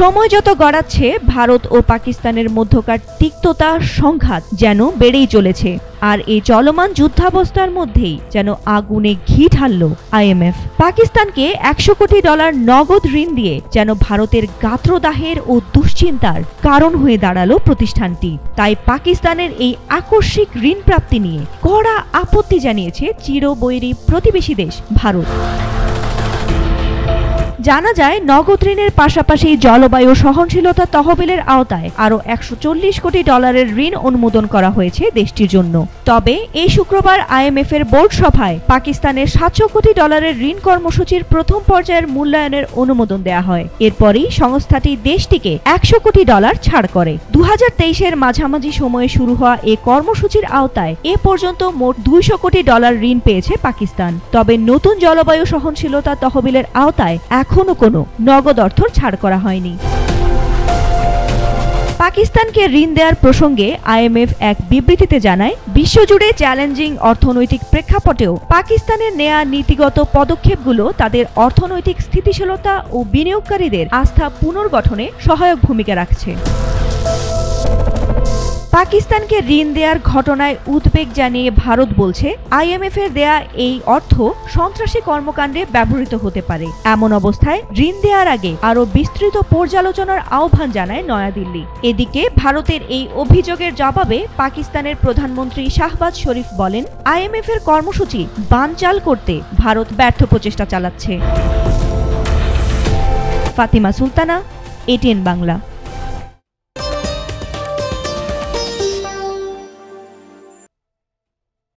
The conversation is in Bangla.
সময় যত গড়াচ্ছে ভারত ও পাকিস্তানের মধ্যকার তিক্ততা সংঘাত যেন বেড়েই চলেছে। আর এই চলমান যুদ্ধাবস্থার মধ্যেই যেন আগুনে ঘি ঢালল আইএমএফ। পাকিস্তানকে $100 কোটি নগদ ঋণ দিয়ে যেন ভারতের গাত্রদাহের ও দুশ্চিন্তার কারণ হয়ে দাঁড়ালো প্রতিষ্ঠানটি। তাই পাকিস্তানের এই আকস্মিক ঋণ প্রাপ্তি নিয়ে কড়া আপত্তি জানিয়েছে চিরবৈরী প্রতিবেশী দেশ ভারত। জানা যায়, নগদ ঋণের পাশাপাশি জলবায়ু সহনশীলতা তহবিলের আওতায় আরও $140 কোটি ঋণ অনুমোদন করা হয়েছে দেশটির জন্য। তবে এই শুক্রবার আইএমএফ এর বোর্ড সভায় পাকিস্তানের $700 কোটি ঋণ কর্মসূচির প্রথম পর্যায়ের মূল্যায়নের অনুমোদন দেওয়া হয়। এরপরই সংস্থাটি দেশটিকে $100 কোটি ছাড় করে। 2023-এর মাঝামাঝি সময়ে শুরু হওয়া এই কর্মসূচির আওতায় এ পর্যন্ত মোট $200 কোটি ঋণ পেয়েছে পাকিস্তান। তবে নতুন জলবায়ু সহনশীলতা তহবিলের আওতায় এখনো কোনো নগদ অর্থ ছাড় করা হয়নি। পাকিস্তানকে ঋণ দেওয়ার প্রসঙ্গে আইএমএফ এক বিবৃতিতে জানায়, বিশ্বজুড়ে চ্যালেঞ্জিং অর্থনৈতিক প্রেক্ষাপটেও পাকিস্তানের নেয়া নীতিগত পদক্ষেপগুলো তাদের অর্থনৈতিক স্থিতিশীলতা ও বিনিয়োগকারীদের আস্থা পুনর্গঠনে সহায়ক ভূমিকা রাখছে। পাকিস্তানকে ঋণ দেওয়ার ঘটনায় উদ্বেগ জানিয়ে ভারত বলছে, আইএমএফ এর দেয়া এই অর্থ সন্ত্রাসী কর্মকাণ্ডে ব্যবহৃত হতে পারে। এমন অবস্থায় ঋণ দেওয়ার আগে আরও বিস্তৃত পর্যালোচনার আহ্বান জানায় নয়াদিল্লি। এদিকে ভারতের এই অভিযোগের জবাবে পাকিস্তানের প্রধানমন্ত্রী শাহবাজ শরীফ বলেন, আইএমএফ এর কর্মসূচি বানচাল করতে ভারত ব্যর্থ প্রচেষ্টা চালাচ্ছে। ফাতিমা সুলতানা, ATN বাংলা।